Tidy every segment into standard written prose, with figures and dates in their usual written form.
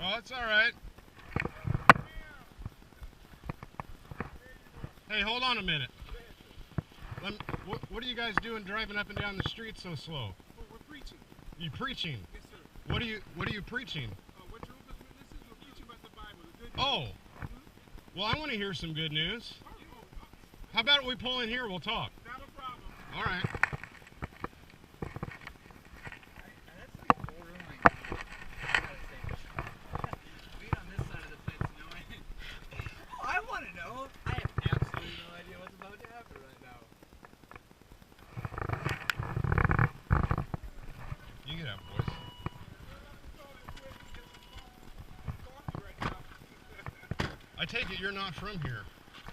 Oh, it's all right. Hey, hold on a minute. What are you guys doing driving up and down the street so slow? Well, we're preaching. You preaching? Yes, sir. What are you preaching? What Jehovah's Witnesses? We're preaching about the Bible, the good news. Oh. Well, I want to hear some good news. How about we pull in here? We'll talk. Not a problem. All right. I want to know. I have absolutely no idea what's about to happen right now. You get out, boys. I take it you're not from here.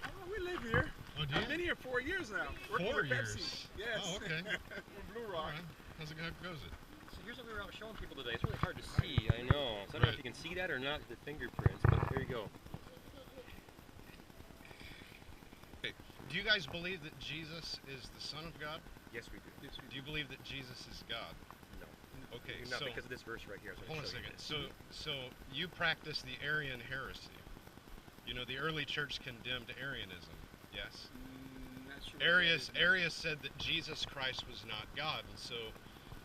Oh, we live here. Oh, do you? I've been here 4 years now. 4 with years? Pepsi. Yes. Oh, okay. From Blue All Rock. right. How goes it? So here's what we were out showing people today. It's really hard to see, I know. So I don't know if you can see that or not, the fingerprints, but here you go. Okay. Do you guys believe that Jesus is the Son of God? Yes, we do. Yes, we Do you believe that Jesus is God? No. Okay, Not so because of this verse right here. hold on a second. So you practice the Arian heresy. You know, the early church condemned Arianism. Yes. Not sure. Arius said that Jesus Christ was not God, and so,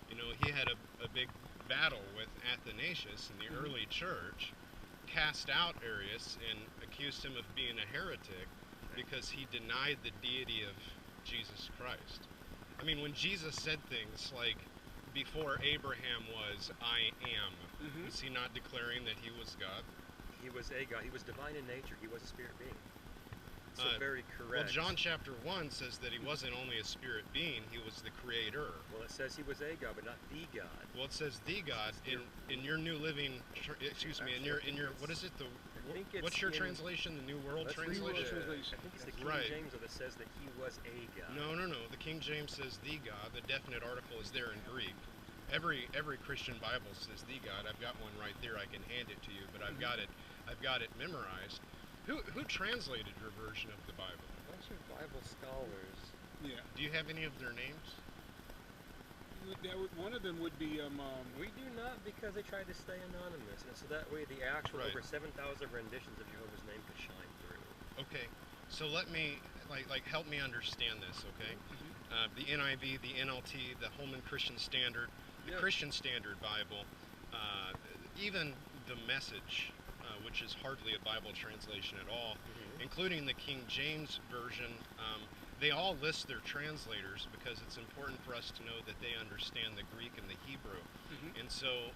you know, he had a big battle with Athanasius in the early church, cast out Arius and accused him of being a heretic because he denied the deity of Jesus Christ. I mean, when Jesus said things like, before Abraham was, I am, was he not declaring that he was God? He was a God. He was divine in nature. He was a spirit being. So very correct. Well, John chapter 1 says that he wasn't only a spirit being, he was the creator. Well, it says he was a God, but not the God. Well, it says the God in your New Living, excuse me, in your what is it? What's your translation? The New World Translation? I think it's the King James that says that he was a God. No. The King James says the God. The definite article is there in Greek. Every Christian Bible says the God. I've got one right there. I can hand it to you, but I've got it memorized. Who translated your version of the Bible? A bunch of Bible scholars. Yeah. Do you have any of their names? One of them would be We do not, because they tried to stay anonymous, and so that way the actual over 7,000 renditions of Jehovah's name could shine through. Okay, so let me help me understand this. Okay, the NIV, the NLT, the Holman Christian Standard, the Christian Standard Bible, even the Message, which is hardly a Bible translation at all, including the King James Version. They all list their translators because it's important for us to know that they understand the Greek and the Hebrew. And so,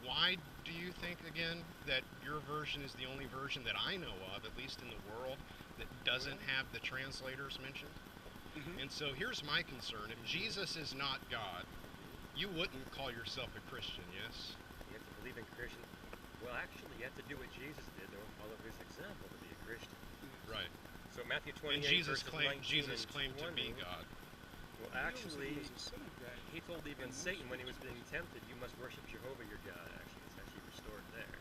why do you think, again, that your version is the only version that I know of, at least in the world, that doesn't have the translators mentioned? And so here's my concern. If Jesus is not God, you wouldn't call yourself a Christian, yes? You have to believe in Christian. Well, actually, you have to do what Jesus did, though, follow his example to be a Christian. Right. So Matthew 28, And Jesus verses 19 claimed and to be 20. God. Well, actually, he told even Satan when he was being tempted, you must worship Jehovah your God. Actually, it's actually restored there.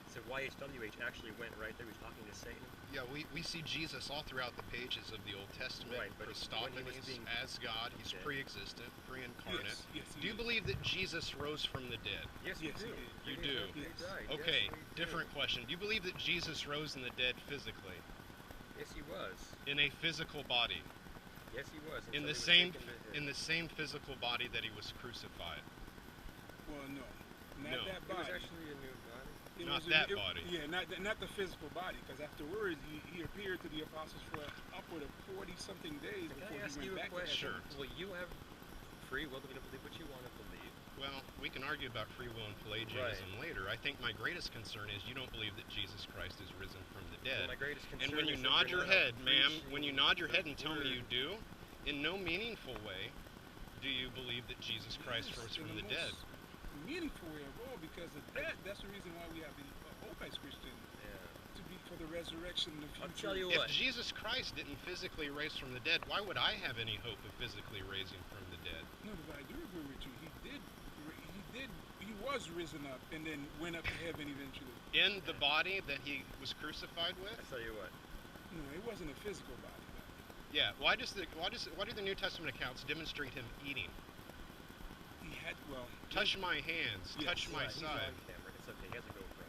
So YHWH actually went right there. He was talking to Satan. Yeah, we see Jesus all throughout the pages of the Old Testament. Right, but Christophanies as God. He's pre-existent, pre-incarnate. Yes, do you believe that Jesus rose from the dead? Yes, you do. You do? Yes. Right. Okay, yes, different question. Do you believe that Jesus rose from the dead physically? Yes, he was. In a physical body? Yes, he was. In the same physical body that he was crucified? Well, no. Not that body. It was actually a new body. Not that body. Yeah, not the physical body, because afterwards he appeared to the apostles for upward of 40-something days before he went back to heaven. Sure. Well, you have free will to believe what you want to believe. Well, we can argue about free will and Pelagianism later. I think my greatest concern is you don't believe that Jesus Christ is risen from the dead. Well, my greatest concern and when you is nod your head, ma'am, when you nod your head and tell me you do, in no meaningful way do you believe that Jesus Christ rose from the dead. Meaningful way of all, because that's the reason why we have the hope as Christian, to be for the resurrection in the future. I'll tell you if what. Jesus Christ didn't physically raise from the dead, why would I have any hope of physically raising from the dead? No, but I do agree with you. He was risen up and then went up to heaven eventually. In the body that he was crucified with? I'll tell you what. No, it wasn't a physical body. Yeah. Why do the New Testament accounts demonstrate him eating? He had, well... Touch my hands. Yes, touch my He's side. on camera. It's okay. He has a GoPro.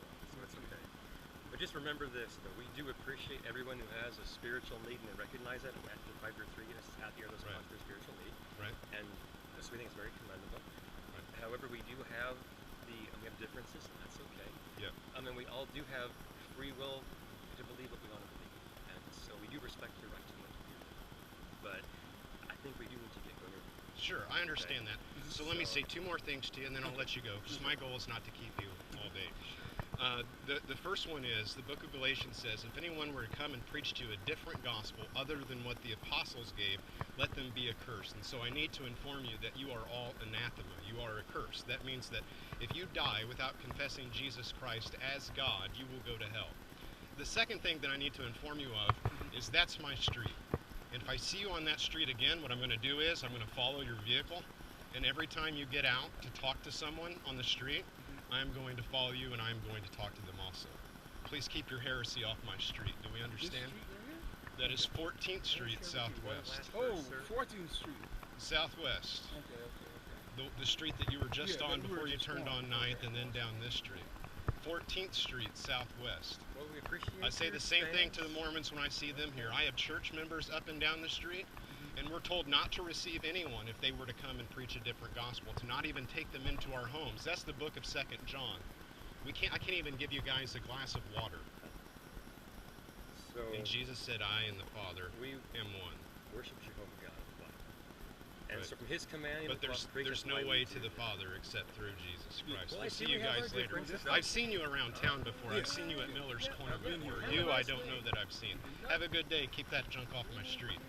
just remember this, though. We do appreciate everyone who has a spiritual need, and they recognize that. And Matthew 5:3, us happy are those who Right. watch their spiritual need. Right. And so we think it's very commendable. Right. However, we do have we have differences, and that's okay. Yeah. And we all do have free will to believe what we want to believe, and so we do respect your right to want to do that. But I think we do need to get going. Sure, I understand that. So let me So- say two more things to you, and then I'll let you go, because my goal is not to keep you all day. The first one is, the book of Galatians says, if anyone were to come and preach to you a different gospel other than what the apostles gave, let them be accursed. And so I need to inform you that you are all anathema. You are accursed. That means that if you die without confessing Jesus Christ as God, you will go to hell. The second thing that I need to inform you of is that's my street. And if I see you on that street again, what I'm going to do is I'm going to follow your vehicle, and every time you get out to talk to someone on the street, I'm going to follow you, and I'm going to talk to them also. Please keep your heresy off my street. Do we This understand? street right here? That is 14th Street Southwest. Oh, 14th Street. Southwest. Okay. The street that you were just Yeah, on that we were before you just turned on. on 9th, and then down this street. 14th Street Southwest. Well, we appreciate I say your the same thing to the stance. Mormons when I see them here. I have church members up and down the street, and we're told not to receive anyone if they were to come and preach a different gospel, to not even take them into our homes. That's the book of 2nd John. I can't even give you guys a glass of water. So And Jesus said, I and the Father we am one. worship Jehovah God of the Bible. And Right. so from his command, But there's no way to the Father except through Jesus Christ. Well, I We'll see see you we have guys our later. differences. I've seen you around town before. I've seen you at Miller's Corner I've been before. here. You, I don't know that I've seen. Have a good day. Keep that junk off my street.